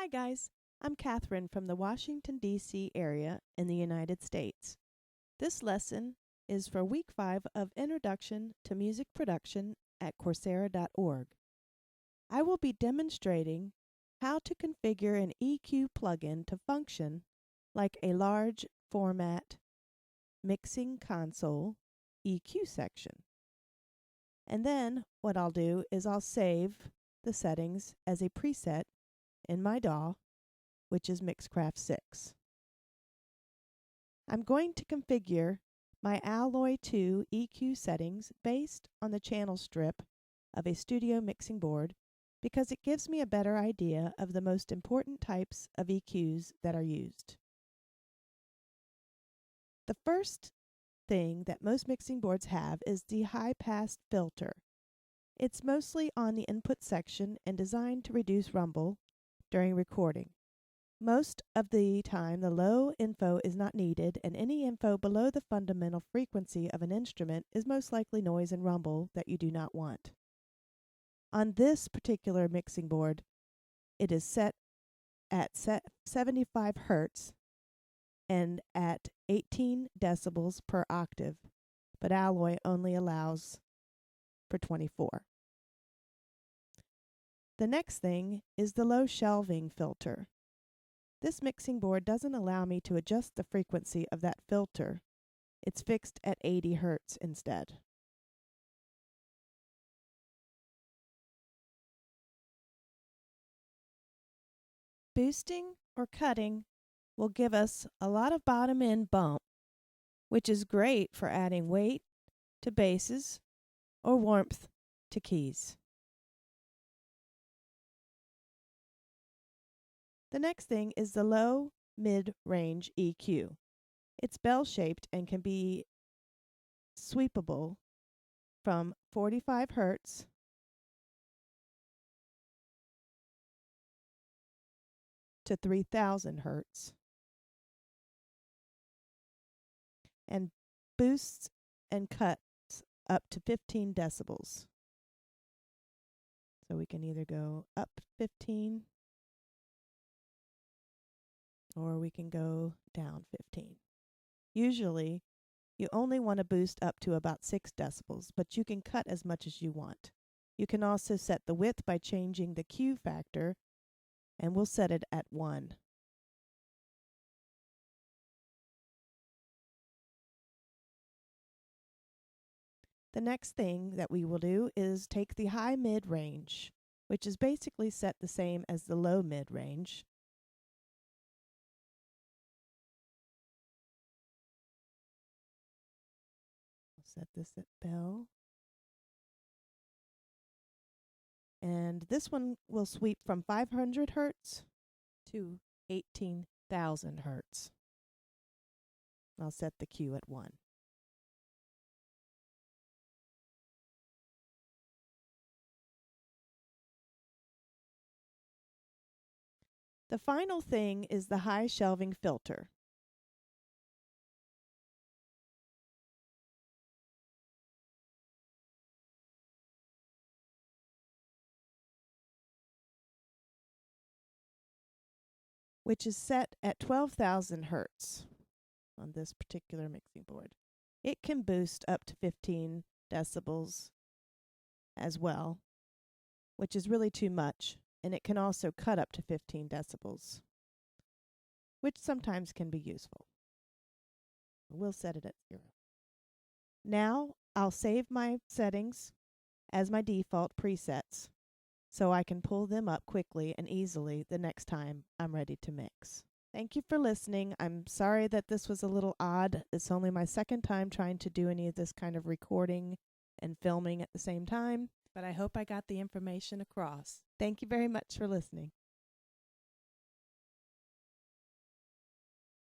Hi guys, I'm Catherine from the Washington, D.C. area in the United States. This lesson is for week 5 of Introduction to Music Production at Coursera.org. I will be demonstrating how to configure an EQ plugin to function like a large format mixing console EQ section. And then what I'll do is I'll save the settings as a preset in my DAW, which is Mixcraft 6. I'm going to configure my Alloy 2 EQ settings based on the channel strip of a studio mixing board because it gives me a better idea of the most important types of EQs that are used. The first thing that most mixing boards have is the high-pass filter. It's mostly on the input section and designed to reduce rumble during recording. Most of the time, the low info is not needed, and any info below the fundamental frequency of an instrument is most likely noise and rumble that you do not want. On this particular mixing board, it is set at 75 Hertz and at 18 decibels per octave, but Alloy only allows for 24. The next thing is the low shelving filter. This mixing board doesn't allow me to adjust the frequency of that filter. It's fixed at 80 Hertz instead. Boosting or cutting will give us a lot of bottom end bump, which is great for adding weight to basses or warmth to keys. The next thing is the low mid-range EQ. It's bell-shaped and can be sweepable from 45 Hertz to 3000 Hertz and boosts and cuts up to 15 decibels. So we can either go up 15 or we can go down 15. Usually, you only want to boost up to about 6 decibels, but you can cut as much as you want. You can also set the width by changing the Q factor, and we'll set it at 1. The next thing that we will do is take the high mid-range, which is basically set the same as the low mid-range. Set this at bell. And this one will sweep from 500 Hertz to 18,000 Hertz. I'll set the Q at 1. The final thing is the high shelving filter. Which is set at 12,000 Hertz on this particular mixing board. It can boost up to 15 decibels as well, which is really too much, and it can also cut up to 15 decibels, which sometimes can be useful. We'll set it at 0. Now I'll save my settings as my default presets, so I can pull them up quickly and easily the next time I'm ready to mix. Thank you for listening. I'm sorry that this was a little odd. It's only my second time trying to do any of this kind of recording and filming at the same time, but I hope I got the information across. Thank you very much for listening.